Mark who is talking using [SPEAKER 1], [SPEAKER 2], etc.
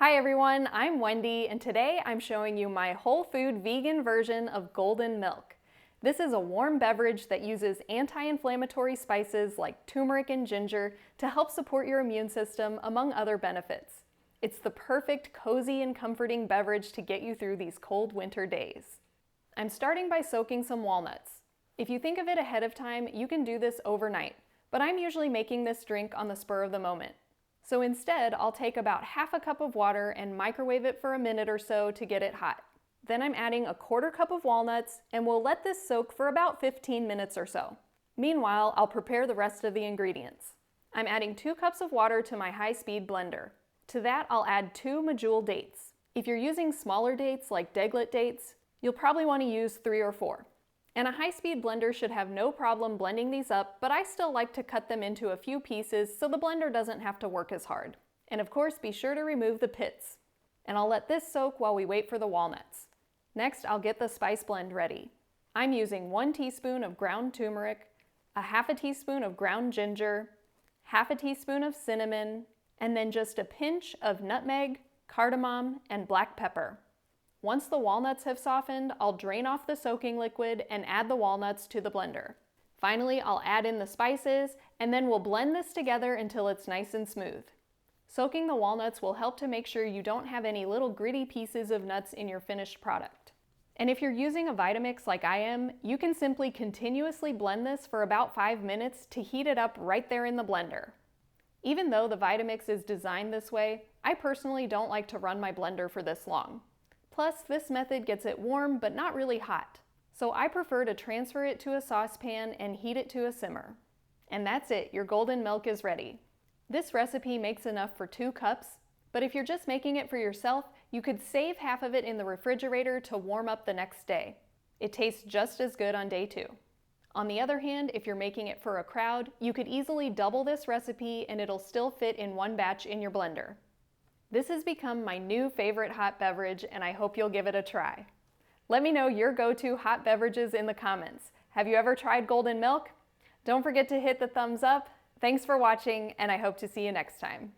[SPEAKER 1] Hi everyone, I'm Wendy, and today I'm showing you my whole food vegan version of Golden Milk. This is a warm beverage that uses anti-inflammatory spices like turmeric and ginger to help support your immune system, among other benefits. It's the perfect cozy and comforting beverage to get you through these cold winter days. I'm starting by soaking some walnuts. If you think of it ahead of time, you can do this overnight, but I'm usually making this drink on the spur of the moment. So instead, I'll take about half a cup of water and microwave it for a minute or so to get it hot. Then I'm adding a quarter cup of walnuts, and we'll let this soak for about 15 minutes or so. Meanwhile, I'll prepare the rest of the ingredients. I'm adding 2 cups of water to my high-speed blender. To that, I'll add 2 medjool dates. If you're using smaller dates like deglet dates, you'll probably want to use 3 or 4. And a high-speed blender should have no problem blending these up, but I still like to cut them into a few pieces so the blender doesn't have to work as hard. And of course, be sure to remove the pits. And I'll let this soak while we wait for the walnuts. Next, I'll get the spice blend ready. I'm using 1 teaspoon of ground turmeric, a half a teaspoon of ground ginger, half a teaspoon of cinnamon, and then just a pinch of nutmeg, cardamom, and black pepper. Once the walnuts have softened, I'll drain off the soaking liquid and add the walnuts to the blender. Finally, I'll add in the spices, and then we'll blend this together until it's nice and smooth. Soaking the walnuts will help to make sure you don't have any little gritty pieces of nuts in your finished product. And if you're using a Vitamix like I am, you can simply continuously blend this for about 5 minutes to heat it up right there in the blender. Even though the Vitamix is designed this way, I personally don't like to run my blender for this long. Plus, this method gets it warm but not really hot. So I prefer to transfer it to a saucepan and heat it to a simmer. And that's it, your golden milk is ready. This recipe makes enough for 2 cups, but if you're just making it for yourself, you could save half of it in the refrigerator to warm up the next day. It tastes just as good on day 2. On the other hand, if you're making it for a crowd, you could easily double this recipe and it'll still fit in one batch in your blender. This has become my new favorite hot beverage, and I hope you'll give it a try. Let me know your go-to hot beverages in the comments. Have you ever tried Golden Milk? Don't forget to hit the thumbs up. Thanks for watching, and I hope to see you next time.